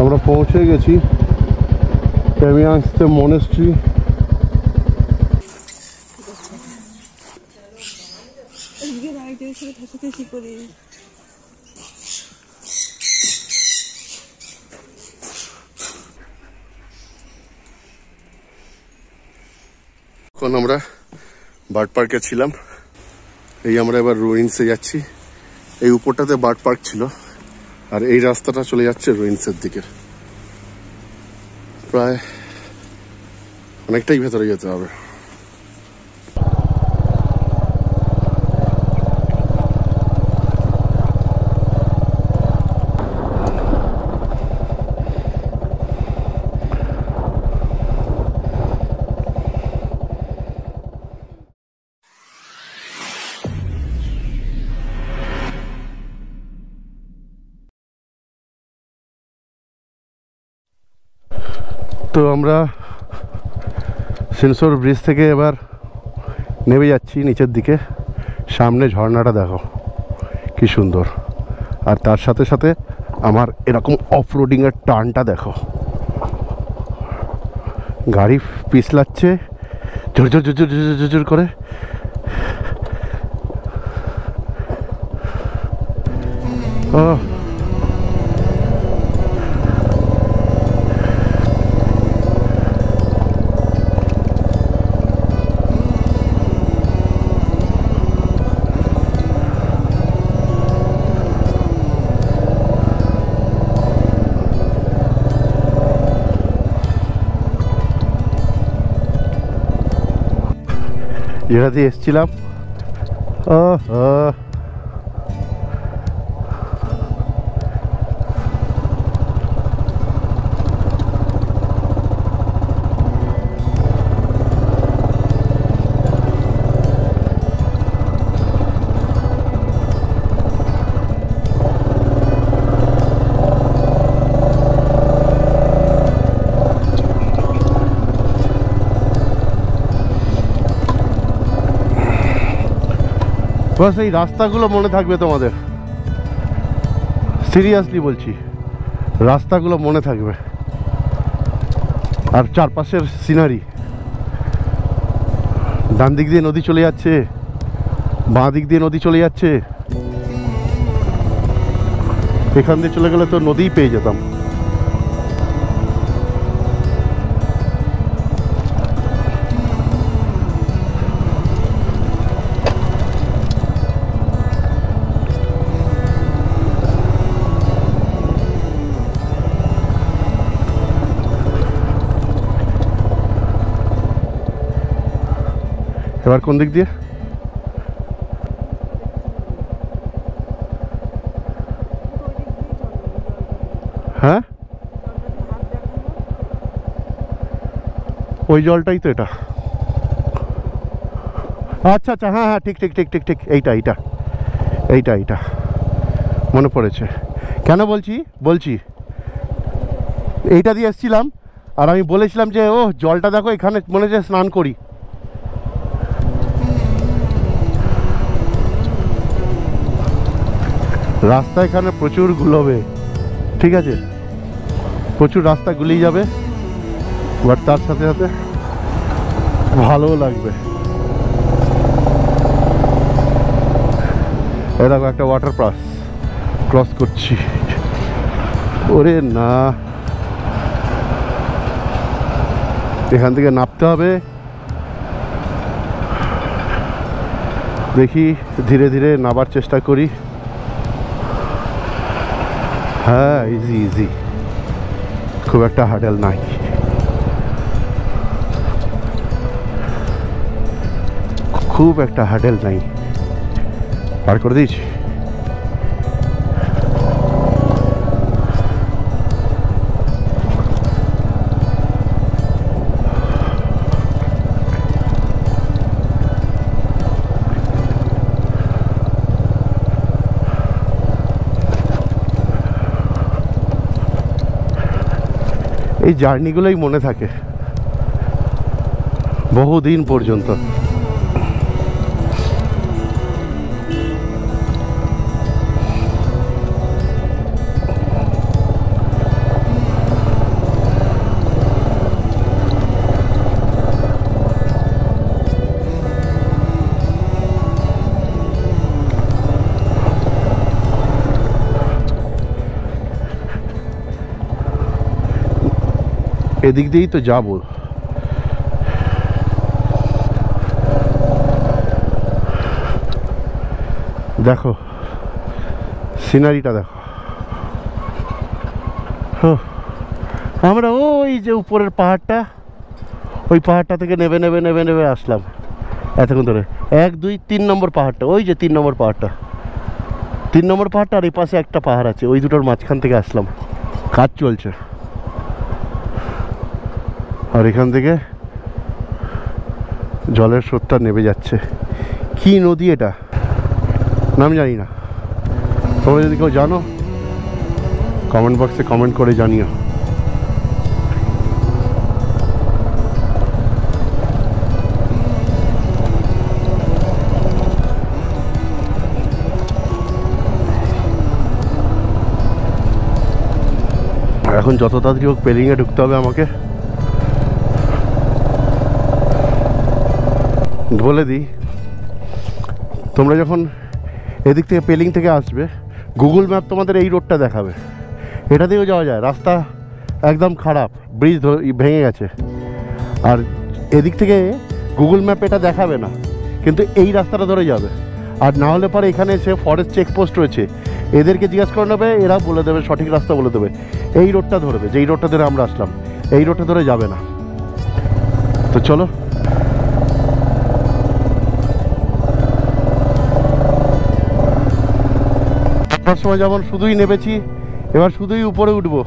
আমরা পৌঁছে গেছি প্যামিয়াংস্তে মনেস্ট্রি। এখন আমরা বার্ড পার্কে ছিলাম, এই আমরা এবার রুইন্সে যাচ্ছি। এই উপরটাতে বার্ড পার্ক ছিল আর এই রাস্তাটা চলে যাচ্ছে রুইন্সের দিকে। প্রায় অনেকটাই ভেতরে যেতে হবে। তো আমরা সেন্সর ব্রিজ থেকে এবার নেমে যাচ্ছি নিচের দিকে। সামনে ঝর্ণাটা দেখো কি সুন্দর, আর তার সাথে সাথে আমার এরকম অফরোডিংয়ের টার্নটা দেখো। গাড়ি পিছলাচ্ছে ঝুর ঝুর ঝুর ঝুর ঝুর ঝুর করে। ও যেটা দিয়ে এসছিলাম, বাস এই রাস্তাগুলো মনে থাকবে তোমাদের, সিরিয়াসলি বলছি, রাস্তাগুলো মনে থাকবে। আর চারপাশের সিনারি, ডান দিক দিয়ে নদী চলে যাচ্ছে, বাঁ দিক দিয়ে নদী চলে যাচ্ছে। এখান দিয়ে চলে গেলে তো নদীই পেয়ে যেতাম। এবার কোন দিক দিয়ে? হ্যাঁ ওই জলটাই তো এটা। আচ্ছা আচ্ছা, হ্যাঁ হ্যাঁ, ঠিক ঠিক ঠিক ঠিক ঠিক, এইটা এইটা এইটা এইটা মনে পড়েছে। কেন বলছি এইটা দিয়ে এসছিলাম আর আমি বলেছিলাম যে ও জলটা দেখো, এখানে মনে হচ্ছে স্নান করি। রাস্তা এখানে প্রচুর গুলোবে, ঠিক আছে, প্রচুর রাস্তা গুলিয়ে যাবে, বাট তার সাথে সাথে ভালোও লাগবে। এরকম একটা ওয়াটার পাস ক্রস করছি। ওরে না, এখান থেকে নামতে হবে। দেখি ধীরে ধীরে নামার চেষ্টা করি। হ্যাঁ, ইজি ইজি, খুব একটা হার্ডেল নাই। খুব একটা হার্ডেল নাই, পার করে দিয়েছি। এই জার্নিগুলোই মনে থাকে বহুদিন পর্যন্ত। এদিক দিয়েই তো যাবো। দেখো সিনারিটা দেখো। আমরা ওই যে উপরের পাহাড়টা, ওই পাহাড়টা থেকে নেবে নেবে নেবে নেবে আসলাম এতক্ষণ ধরে। 1 2 3 নম্বর পাহাড়টা, ওই যে 3 নম্বর পাহাড়টা, 3 নম্বর পাহাড়টা, আর এই পাশে একটা পাহাড় আছে, ওই দুটোর মাঝখান থেকে আসলাম। কাজ চলছে, আর এখান থেকে জলের স্রোতটা নেমে যাচ্ছে। কি নদী এটা নাম জানি না, তোমরা যদি কেউ জানো কমেন্ট বক্সে কমেন্ট করে জানিও। এখন যত তাড়াতাড়ি হোক পেলিংয়ে ঢুকতে হবে আমাকে। বলে দিই, তোমরা যখন এদিক থেকে পেলিং থেকে আসবে, গুগল ম্যাপ তোমাদের এই রোডটা দেখাবে, এটা দিয়েও যাওয়া যায়। রাস্তা একদম খারাপ, ব্রিজ ভেঙে গেছে। আর এদিক থেকে গুগল ম্যাপ এটা দেখাবে না, কিন্তু এই রাস্তাটা ধরে যাবে। আর না হলে পরে এখানে এসে ফরেস্ট চেকপোস্ট রয়েছে, এদেরকে জিজ্ঞাসা করে নেবে, এরা বলে দেবে, সঠিক রাস্তা বলে দেবে। এই রোডটা ধরবে, যেই রোডটা ধরে আমরা আসলাম, এই রোডটা ধরে যাবে না। তো চলো, আমার সময় যেমন শুধুই নেমেছি, এবার শুধুই উপরে উঠবো।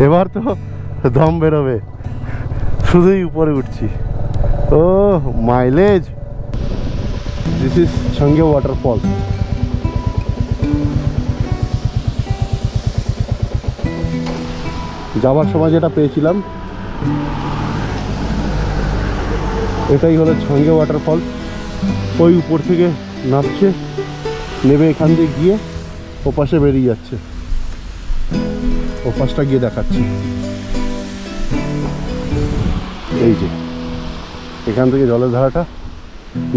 এবার তো দম বেরোবে, শুধুই উপরে উঠছি। ও মাইলেজ। দিস ইজ ছঙ্গে ওয়াটারফল। যাওয়ার সময় যেটা পেয়েছিলাম এটাই হলো ছঙ্গে ওয়াটারফল। ওই উপর থেকে নামছে, নেবে এখান দিয়ে গিয়ে ওপাশে বেরিয়ে যাচ্ছে। ওপাশটা গিয়ে দেখাচ্ছি, এই যে এখান থেকে জলের ধারাটা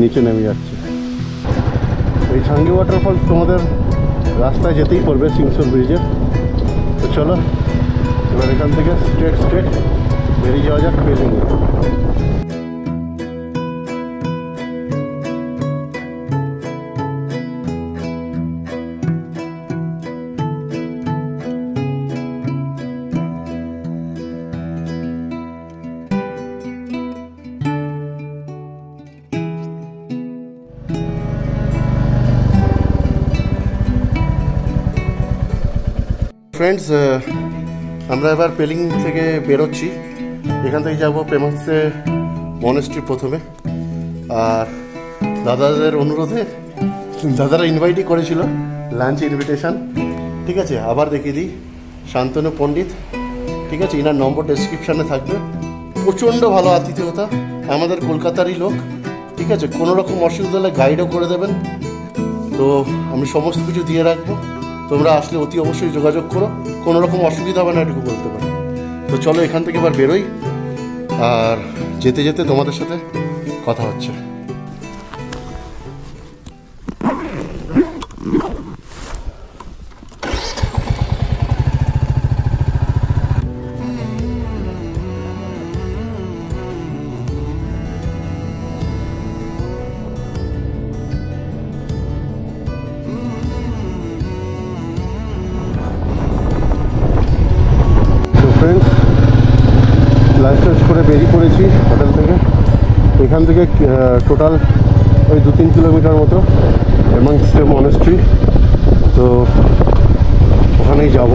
নিচে নেমে যাচ্ছে। এই ছাঙ্গি ওয়াটারফল তোমাদের রাস্তায় যেতেই পড়বে সিংসর ব্রিজের। তো চলো এবার এখান থেকে স্ট্রেট বেরিয়ে যাওয়া যাক পেলিংয়ে। ফ্রেন্ডস, আমরা এবার পেলিং থেকে বেরোচ্ছি। এখান থেকে যাবো পেমাক্সে মনেস্ট্রি প্রথমে। আর দাদাদের অনুরোধে দাদারা ইনভাইটই করেছিল, লাঞ্চ ইনভিটেশন। ঠিক আছে, আবার দেখিয়ে দিই, শান্তনু পণ্ডিত। ঠিক আছে, এনার নম্বর ডেসক্রিপশানে থাকবে। প্রচণ্ড ভালো আতিথেয়তা, আমাদের কলকাতারই লোক। ঠিক আছে, কোনো রকম অসুবিধা হলে গাইডও করে দেবেন। তো আমি সমস্ত কিছু দিয়ে রাখবো, তোমরা আসলে অতি অবশ্যই যোগাযোগ করো, কোনো রকম অসুবিধা হবে না এটুকু বলতে পারি। তো চলো এখান থেকে এবার বেরোই, আর যেতে যেতে তোমাদের সাথে কথা হচ্ছে। লাঞ্চ টাঞ্চ করে বেরিয়ে পড়েছি হোটেল থেকে। এখান থেকে টোটাল ওই 2-3 কিলোমিটার মতো পেমাক্সে মনেস্ট্রি। তো ওখানেই যাব,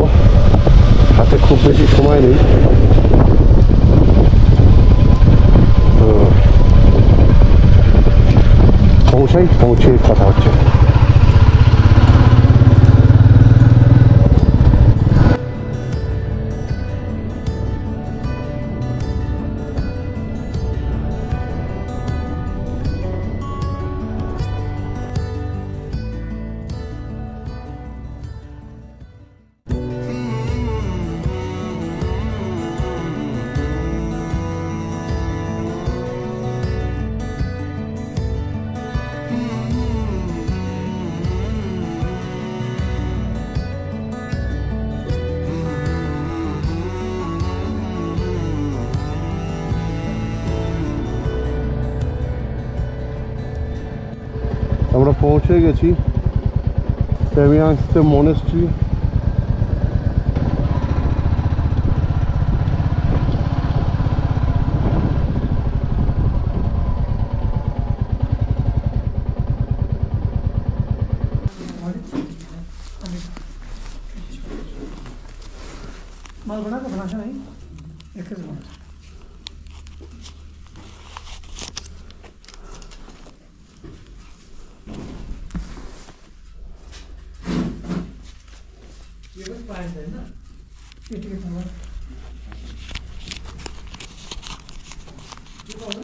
হাতে খুব বেশি সময় নেই। তো পৌঁছে কথা হচ্ছে। আমরা পৌঁছে গেছি পেমিয়াংস্তে মনেস্ট্রি। माल बना के बनाना नहीं एक ही बना ये बस प्राइस है ना ये टिकट नंबर ये कौन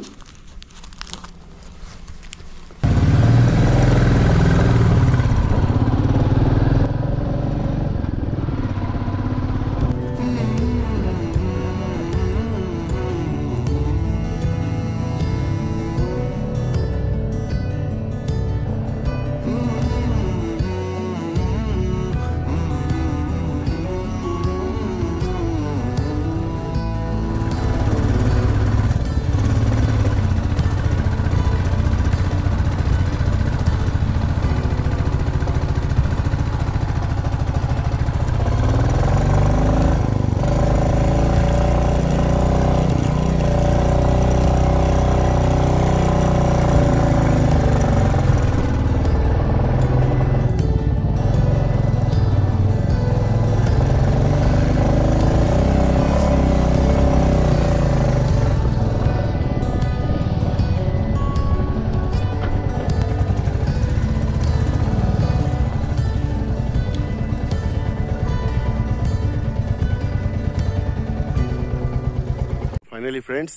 ফাইনালি ফ্রেন্ডস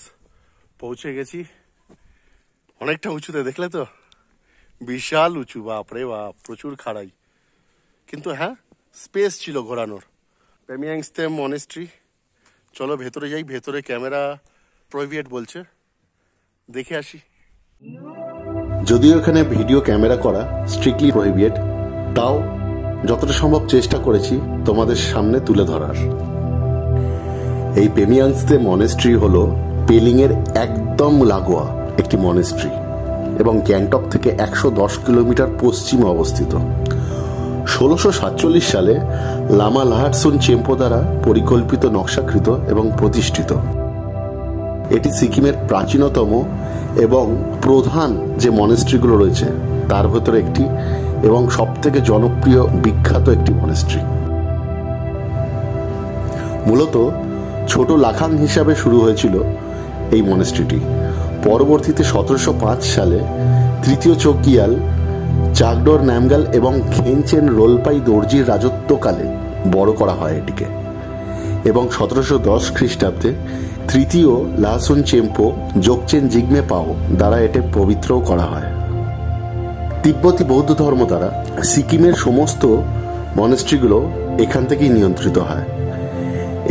পৌঁছে গেছি। অনেকটা উঁচুতে, দেখলে তো, বিশাল উঁচু, বাপরে বাপ, প্রচুর খাড়াই, কিন্তু হ্যাঁ স্পেস ছিল ঘোরানোর। পেমিয়াংস্তে মনেস্ট্রি, চলো ভেতরে যাই। ভেতরে ক্যামেরা প্রহিবিটেড বলছে, দেখে আসি। যদিও এখানে ভিডিও ক্যামেরা করা স্ট্রিক্টলি প্রহিবিটেড, তাও যতটা সম্ভব চেষ্টা করেছি তোমাদের সামনে তুলে ধরার। এই পেমিয়াংস্তে মনেস্ট্রি হলো পেলিং এর একদম লাগোয়া একটি মনেস্ট্রি এবং গ্যাংটক থেকে 110 কিলোমিটার পশ্চিমে অবস্থিত। 1647 সালে লামা লাহারসুন চেম্পো দ্বারা পরিকল্পিত, নকশাকৃত এবং প্রতিষ্ঠিত। এটি সিকিমের প্রাচীনতম এবং প্রধান যে মনেস্ট্রিগুলো রয়েছে তার ভেতরে একটি এবং সবথেকে জনপ্রিয় বিখ্যাত একটি মনেস্ট্রি। মূলত ছোট লাখাং হিসাবে শুরু হয়েছিল এই মনেস্ট্রিটি। পরবর্তীতে 1705 সালে তৃতীয় চোগিয়াল, চাকডোর নামগাল এবং খেনচেন রোলপাই দর্জির রাজত্বকালে বড় করা হয় এটিকে, এবং 1710 খ্রিস্টাব্দে তৃতীয় লাহসুন চেম্পো যোগচেন জিগমে পাও দ্বারা এটি পবিত্রও করা হয়। তিব্বতী বৌদ্ধ ধর্ম দ্বারা সিকিমের সমস্ত মনেস্ট্রিগুলো এখান থেকেই নিয়ন্ত্রিত হয়।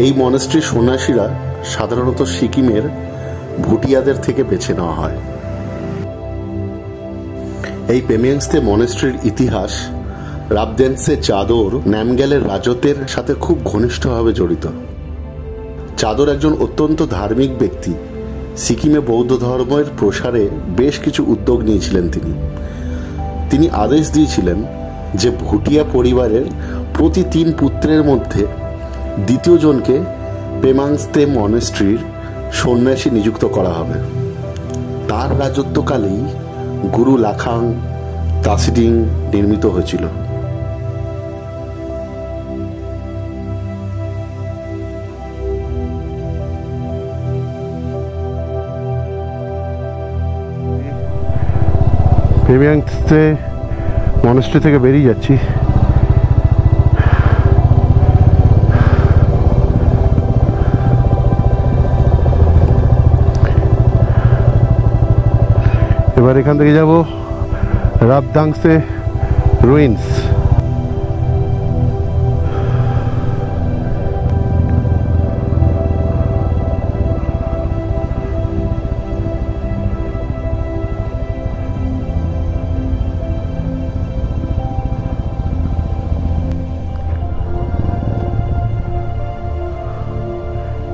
এই মনেস্ট্রির সন্ন্যাসীরা সাধারণত সিকিমের ভুটিয়াদের থেকে বেছে নেওয়া হয়। এই পেমিয়াংস্তে মনেস্ট্রির ইতিহাস রাবদেনসে চাদর নামগ্যালের রাজত্বের সাথে খুব ঘনিষ্ঠভাবে জড়িত। চাদর একজন অত্যন্ত ধার্মিক ব্যক্তি। সিকিমে বৌদ্ধ ধর্মের প্রসারে বেশ কিছু উদ্যোগ নিয়েছিলেন তিনি আদেশ দিয়েছিলেন যে ভুটিয়া পরিবারের প্রতি 3 পুত্রের মধ্যে দ্বিতীয় জনকে পেমাংস্তে মনেস্ট্রির সন্ন্যাসী নিযুক্ত করা হবে। তার রাজত্বকালেই গুরু লাখাং তাসিডিং নির্মিত হয়েছিল। পেমিয়াংস্তে মনেস্ট্রি থেকে বেরিয়ে যাচ্ছি। এবার এখান থেকে যাব রাবদাংসে রুইন্স।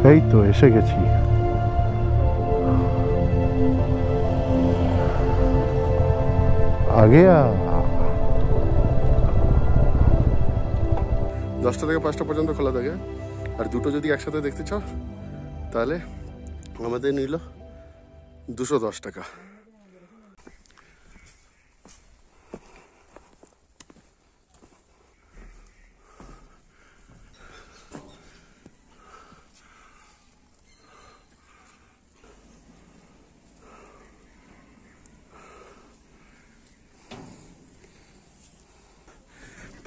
এই তো এসে গেছি। आ गया। 10টা থেকে 5টা পর্যন্ত খোলা থাকে। আর দুটো যদি একসাথে দেখতে চাও তাহলে আমাদের নিল 210 টাকা।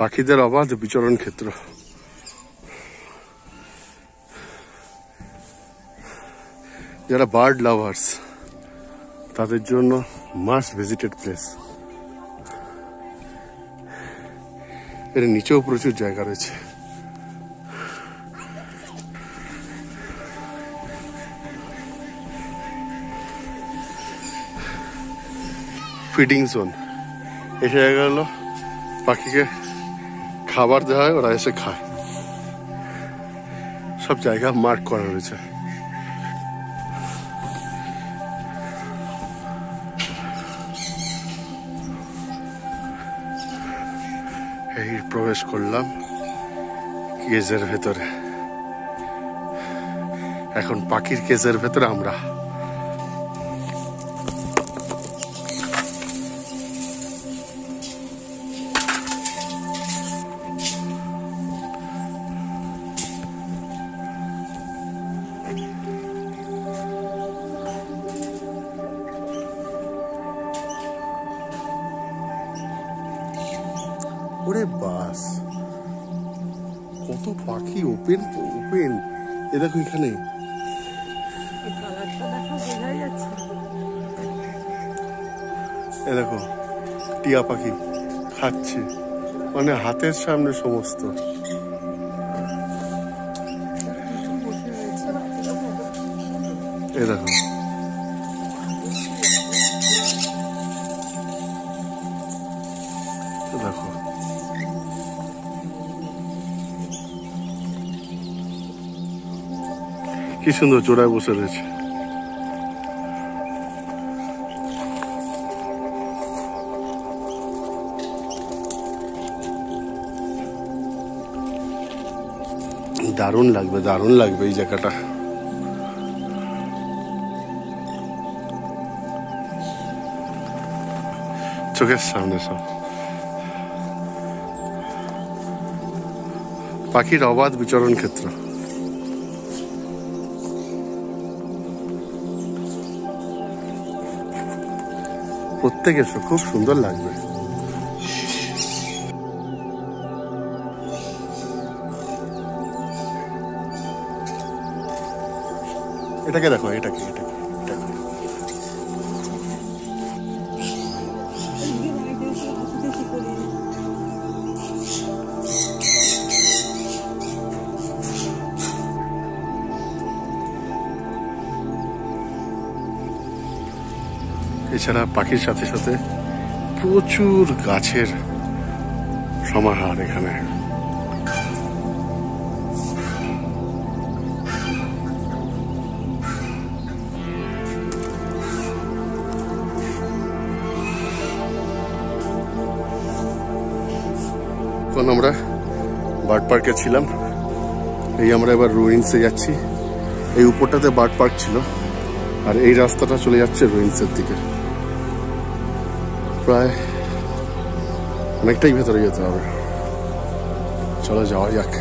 পাখিদের অবাধ বিচরণ ক্ষেত্র। যারা বার্ড লাভার্স তাদের জন্য মাস্ট ভিজিটেড প্লেস। এর নিচেও প্রচুর জায়গা রয়েছে। ফিডিং জোন, এই জায়গাগুলো পাখিকে খাবার দেওয়া হয়, ওরা এসে খায়। সব জায়গা মার্ক করা রয়েছে। এই প্রবেশ করলাম কেজের ভেতরে। এখন পাখির কেজের ভেতরে আমরা। ওরে বাস, কত পাখি ওপেন ওপেন। এ দেখো এখানে এ দেখো টিয়া পাখি খাচ্ছে, মানে হাতের সামনে সমস্ত। এ দেখো দেখো কি সুন্দর জোড়ায় বসে রয়েছে। দারুণ লাগবে, দারুণ লাগবে এই জায়গাটা। চোখের সামনে সব পাখির অবাধ বিচরণ ক্ষেত্র। প্রত্যেক এসো, খুব সুন্দর লাগবে। এটাকে দেখো, এটাকে এছাড়া পাখির সাথে সাথে প্রচুর গাছের সমাহার এখানে। এখন আমরা বার্ড পার্কে ছিলাম, এই আমরা এবার রুইন্সে যাচ্ছি। এই উপরটাতে বার্ড পার্ক ছিল, আর এই রাস্তাটা চলে যাচ্ছে রুইন্সের দিকে। প্রায় অনেকটাই ভেতরে যেতে হবে, চলো যাওয়া যাক।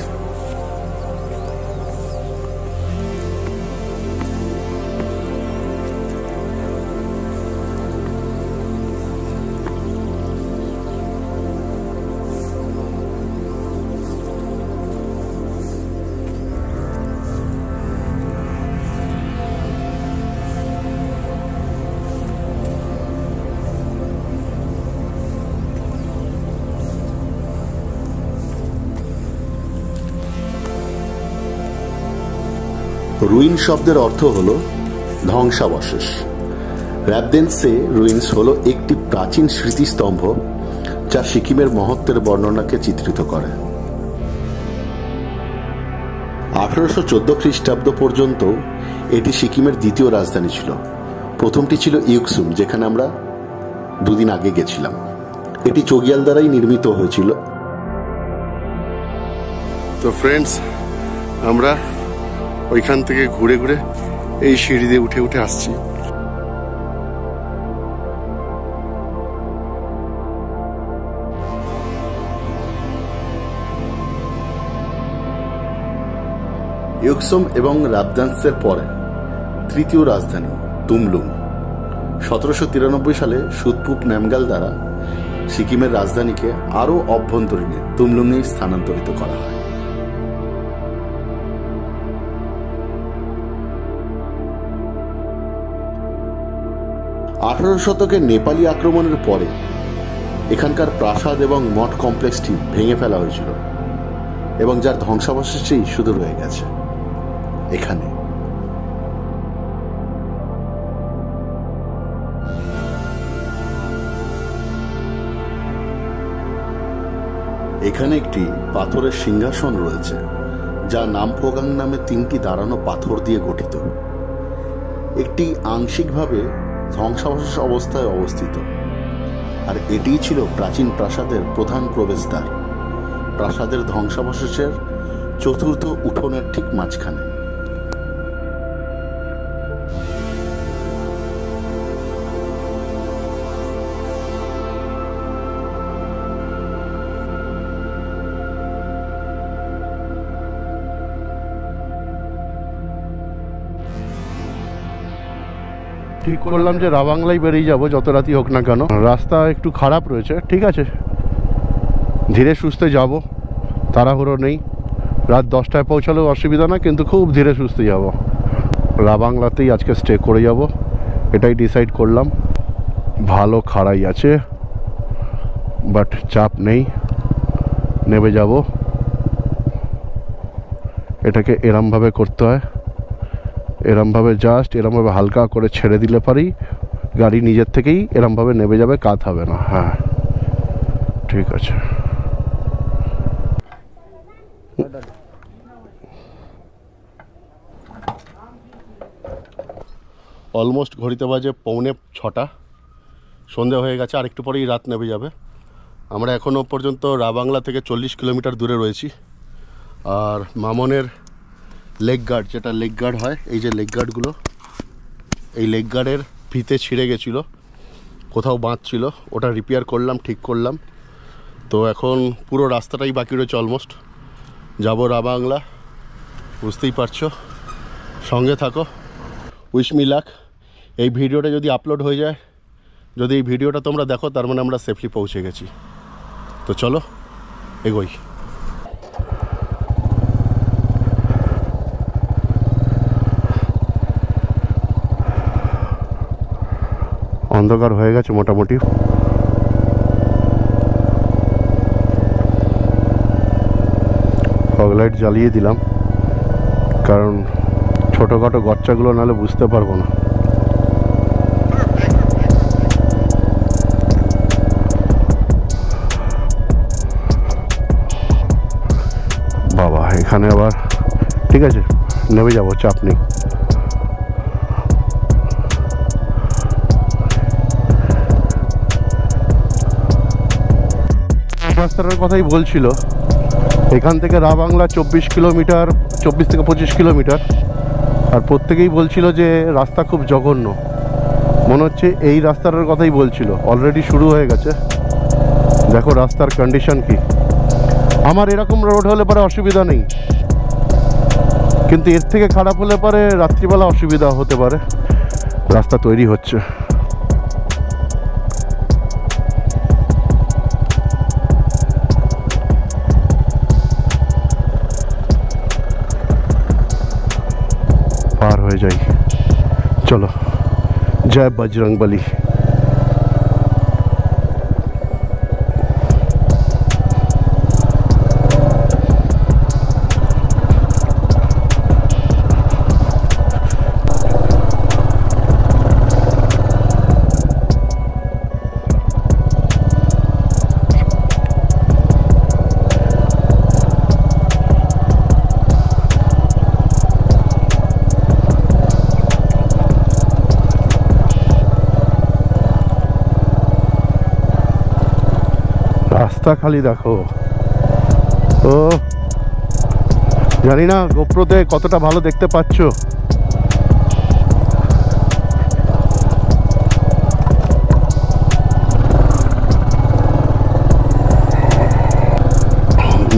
রুইন শব্দের অর্থ হল ধ্বংসাবশেষ। র্যাবডেন্সে রুইন্স হল একটি প্রাচীন স্মৃতিস্তম্ভ যা সিকিমের মহত্বের বর্ণনাকে চিত্রিত করে। 1814 খ্রিস্টাব্দ পর্যন্ত এটি সিকিমের দ্বিতীয় রাজধানী ছিল। প্রথমটি ছিল ইউকসুম, যেখানে আমরা দুদিন আগে গেছিলাম। এটি চোগিয়াল দ্বারাই নির্মিত হয়েছিল তো ফ্রেন্ডস, আমরা ওইখান থেকে ঘুরে ঘুরে এই সিঁড়ি দিয়ে উঠে উঠে আসছি। ইউকসুম এবং রাবদান্সের পরে তৃতীয় রাজধানী তুমলুং 1793 সালে সুদপুপ নামগ্যাল দ্বারা সিকিমের রাজধানীকে আরও অভ্যন্তরীণে তুমলুঙে স্থানান্তরিত করা হয়। শতকের নেপালি আক্রমণের পরে এখানকার প্রাসাদ এবং মঠ কমপ্লেক্সটি ভেঙে ফেলা হয়েছিল এবং যার ধ্বংসাবশেষই শুধু রয়ে গেছে এখানে। এখানে একটি পাথরের সিংহাসন রয়েছে যা নামফোগাং নামে 3টি দাঁড়ানো পাথর দিয়ে গঠিত। একটি আংশিকভাবে ধ্বংসাবশেষ অবস্থায় অবস্থিত, আর এটিই ছিল প্রাচীন প্রাসাদের প্রধান প্রবেশদ্বার, প্রাসাদের ধ্বংসাবশেষের চতুর্থ উঠোনের ঠিক মাঝখানে। ঠিক করলাম যে রাবাংলায় বেরিয়ে যাব, যত রাতই হোক না কেন। রাস্তা একটু খারাপ রয়েছে, ঠিক আছে, ধীরে সুস্থে যাব, তাড়াহুড়ো নেই। রাত 10টায় পৌঁছালেও অসুবিধা না, কিন্তু খুব ধীরে সুস্থে যাব। রাবাংলাতেই আজকে স্টে করে যাব, এটাই ডিসাইড করলাম। ভালো খাড়াই আছে, বাট চাপ নেই, নেমে যাব। এটাকে এরমভাবে করতে হয়, এরমভাবে জাস্ট এরমভাবে হালকা করে ছেড়ে দিলে পারি, গাড়ি নিজের থেকেই এরমভাবে নেমে যাবে, কাত হবে না। হ্যাঁ, ঠিক আছে। অলমোস্ট ঘড়িতে বাজে 6:45, সন্ধে হয়ে গেছে, আর একটু পরেই রাত নেমে যাবে। আমরা এখনও পর্যন্ত রাবাংলা থেকে 40 কিলোমিটার দূরে রয়েছি। আর মামনের লেগ গার্ড, যেটা লেগ গার্ড হয়, এই যে লেগ গার্ডগুলো, এই লেগ গার্ডের ফিতে ছিঁড়ে গেছিলো, কোথাও বাঁধ ছিল, ওটা রিপেয়ার করলাম, ঠিক করলাম। তো এখন পুরো রাস্তাটাই বাকি রয়েছে, অলমোস্ট যাবো রাবাংলা। বুঝতেই পারছো, সঙ্গে থাকো, উইশ মি লাক। এই ভিডিওটা যদি আপলোড হয়ে যায়, যদি এই ভিডিওটা তোমরা দেখো, তার মানে আমরা সেফলি পৌঁছে গেছি। তো চলো এগোই। অন্ধকার হয়ে গেছে মোটামুটি। ফগ লাইট জ্বালিয়ে দিলাম, কারণ ছোটোখাটো গচ্চাগুলো নাহলে বুঝতে পারবো না। বাবা, এখানে আবার ঠিক আছে, নেমে যাবো, চাপ নেই। রাস্তাটার কথাই বলছিল, এখান থেকে রাবাংলা 24 কিলোমিটার, 24 থেকে 25 কিলোমিটার। আর প্রত্যেকেই বলছিল যে রাস্তা খুব জঘন্য, মনে হচ্ছে এই রাস্তাটার কথাই বলছিল। অলরেডি শুরু হয়ে গেছে, দেখো রাস্তার কন্ডিশন কি। আমার এরকম রোড হলে পরে অসুবিধা নেই, কিন্তু এর থেকে খারাপ হলে পরে রাত্রিবেলা অসুবিধা হতে পারে। রাস্তা তৈরি হচ্ছে। পার হয়ে যাই, চলো। জয় বজরংবলী। রাস্তা খালি দেখো, ও জানি না গোপ্রোতে কতটা ভালো দেখতে পাচ্ছ।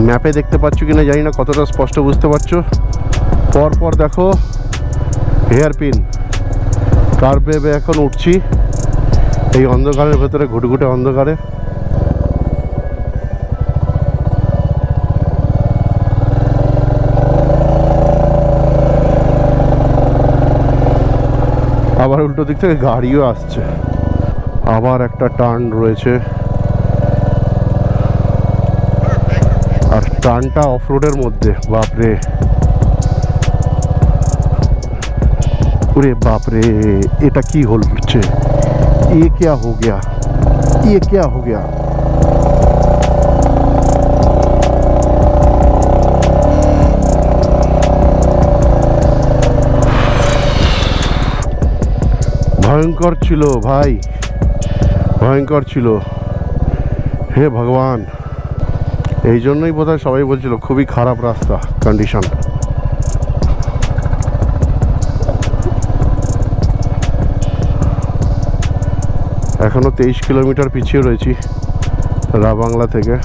ম্যাপে দেখতে পাচ্ছ কিনা জানি না কতটা স্পষ্ট বুঝতে পারছো। পর দেখো হেয়ার পিন কার্ভে এখন উঠছি এই অন্ধকারের ভেতরে, ঘুটঘুটে অন্ধকারে। আবার উল্টো দিক থেকে গাড়িও আসছে, আবার একটা টার্ন রয়েছে, আর টার্নটা অফ রোডের মধ্যে। বাপরে ওরে বাপরে, এটা কি হচ্ছে? ये क्या हो गया, ये क्या हो गया? ভয়ঙ্কর ছিল ভাই, ভয়ঙ্কর ছিল। হে ভগবান, এই জন্যই বোধহয় সবাই বলছিল খুবই খারাপ রাস্তা কন্ডিশন। এখনো 23 কিলোমিটার পিছিয়ে রয়েছি রাবাংলা থেকে।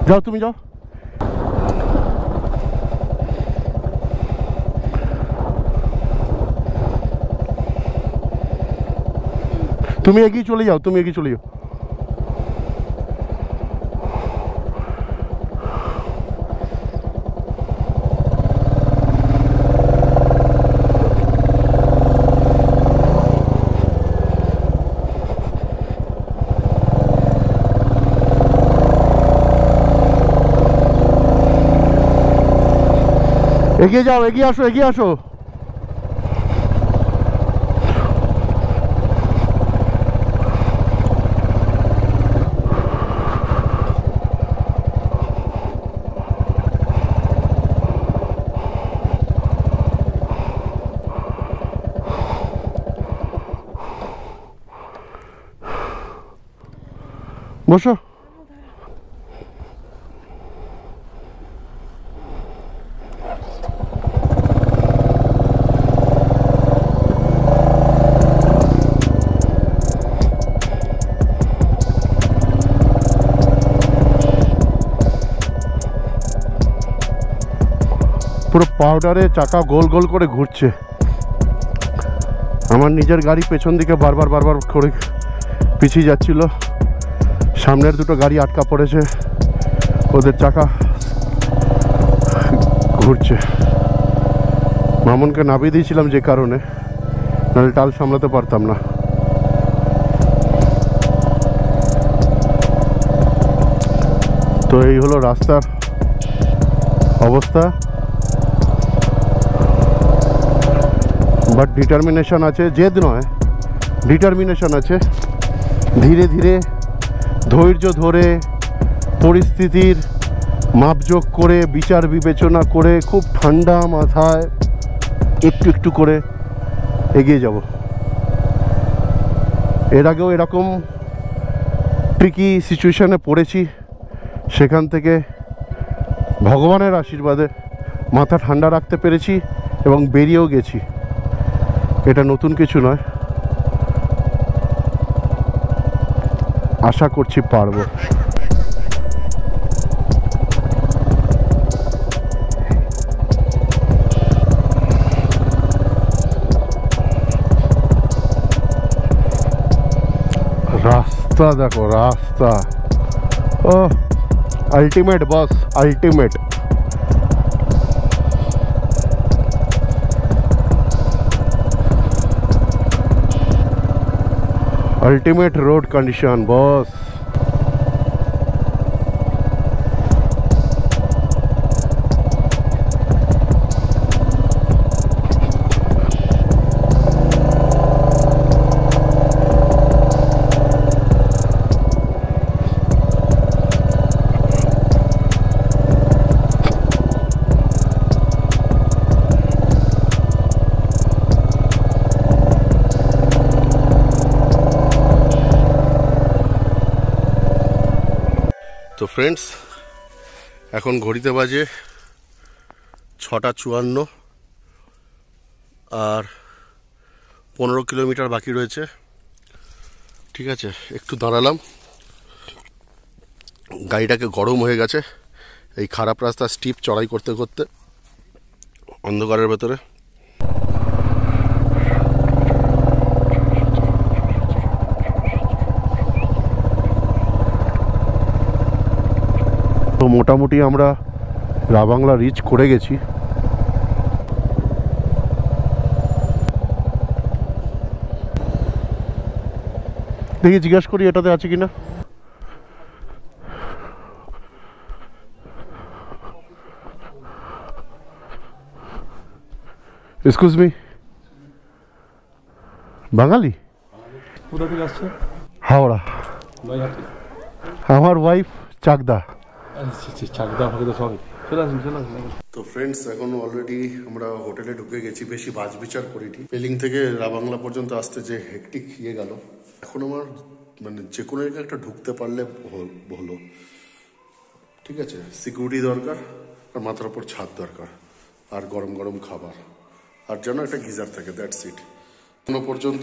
যাও তুমি যাও, তুমি এগিয়ে চলে যাও, তুমি এগিয়ে চলে যাও। এগিয়ে যাও, এগিয়ে আসো, এগিয়ে আসো। বসো। পুরো পাউডারে চাকা গোল গোল করে ঘুরছে। আমার নিজের গাড়ি পেছন দিকে বারবার করে পিছিয়ে যাচ্ছিল। সামনের দুটো গাড়ি আটকা পড়েছে, ওদের চাকা ঘুরছে। মামুনকে নামিয়ে দিয়েছিলাম যে কারণে, নাহলে টাল সামলাতে পারতাম না। তো এই হলো রাস্তার অবস্থা। বাট ডিটারমিনেশন আছে, জেদ নয়, ডিটারমিনেশন আছে। ধীরে ধীরে ধৈর্য ধরে পরিস্থিতির মাপজোক করে বিচার বিবেচনা করে খুব ঠান্ডা মাথায় একটু একটু করে এগিয়ে যাব। এর আগেও এরকম ট্রিকি সিচুয়েশনে পড়েছি, সেখান থেকে ভগবানের আশীর্বাদে মাথা ঠান্ডা রাখতে পেরেছি এবং বেরিয়েও গেছি। এটা নতুন কিছু নয়, আশা করছি পারবো। রাস্তা দেখো, রাস্তা, ও ultimate boss, ultimate. Ultimate road condition boss. তো ফ্রেন্ডস, এখন ঘড়িতে বাজে 6:54 আর 15 কিলোমিটার বাকি রয়েছে। ঠিক আছে, একটু দাঁড়ালাম, গাড়িটাকে গরম হয়ে গেছে এই খারাপ রাস্তা স্টিপ চড়াই করতে করতে অন্ধকারের ভেতরে। তো মোটামুটি আমরা রাবাংলা রিচ করে গেছি। দেখি জিজ্ঞাসা করি এটাতে আছে কিনা। এক্সকিউজ মি, বাঙালি? কোথা থেকে আসছে? হাওড়া। আমার ওয়াইফ চাকদা। তো ফ্রেন্ডস, এখন অলরেডি আমরা হোটেলে ঢুকে গেছি, বেশি বাজ বিচার করিনি। পেলিং থেকে রাবাংলা পর্যন্ত আসতে যে হেকটিক ইয়ে গেল, এখন আমার মানে যে কোনো জায়গায় একটা ঢুকতে পারলে হলো। ঠিক আছে, সিকিউরিটি দরকার, আর মাথার উপর ছাদ দরকার, আর গরম গরম খাবার, আর যেন একটা গিজার থাকে, দ্যাটস ইট। এখনো পর্যন্ত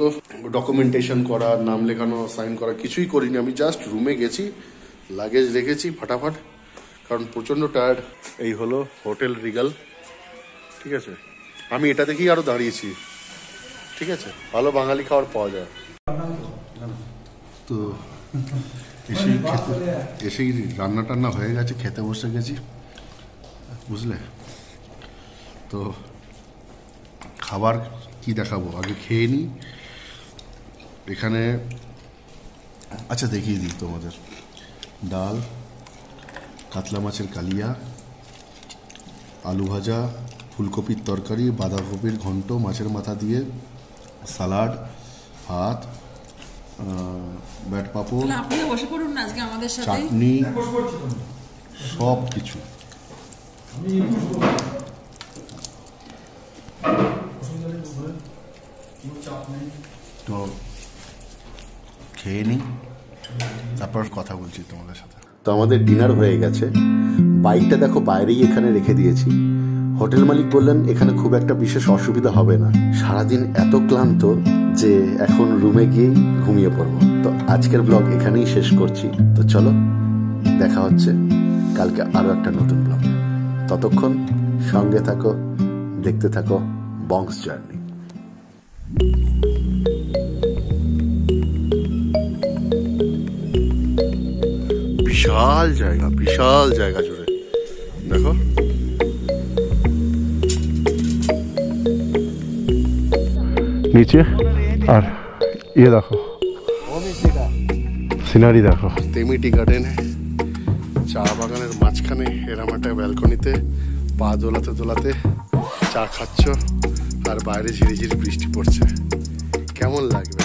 ডকুমেন্টেশন করা, নাম লেখানো, সাইন করা কিছুই করিনি। আমি জাস্ট রুমে গেছি, লাগেজ রেখেছি ফটাফট, কারণ প্রচণ্ড টায়ার্ড। এই হলো হোটেল রিগাল। ঠিক আছে, আমি এটা দেখেই আরও দাঁড়িয়েছি। ঠিক আছে, ভালো বাঙালি খাবার পাওয়া যায়। তো এসেই রান্না টান্না হয়ে গেছে, খেতে বসে গেছি, বুঝলে। তো খাবার কি দেখাবো, আগে খেয়ে নিই। এখানে আচ্ছা দেখিয়ে দিই তোমাদের। ডাল, কাতলা মাছের কালিয়া, আলু ভাজা, ফুলকপির তরকারি, বাঁধাকপির ঘন্ট মাছের মাথা দিয়ে, সালাড, ভাত, ব্যাট পাপড়, চাটনি, সব কিছু। তো খেয়ে নিই, তারপর কথা বলছি তোমাদের সাথে। তো আমাদের ডিনার হয়ে গেছে। বাইকটা দেখো বাইরেই এখানে রেখে দিয়েছি। হোটেল মালিক বললেন এখানে খুব একটা বিশেষ অসুবিধা হবে না। সারাদিন এত ক্লান্ত যে এখন রুমে গিয়েই ঘুমিয়ে পড়বো। তো আজকের ব্লগ এখানেই শেষ করছি। তো চলো, দেখা হচ্ছে কালকে আরো একটা নতুন ব্লগ। ততক্ষণ সঙ্গে থাকো, দেখতে থাকো বংস জার্নি। বিশাল জায়গা, বিশাল জায়গা জুড়ে দেখো। নিচে আর ইয়ে দেখো, সিনারি দেখো। তেমিটি গার্ডেন, চা বাগানের মাঝখানে এরম একটা ব্যালকনিতে পা দোলাতে দোলাতে চা খাচ্ছ, আর বাইরে ঝিরিঝিরি বৃষ্টি পড়ছে। কেমন লাগবে?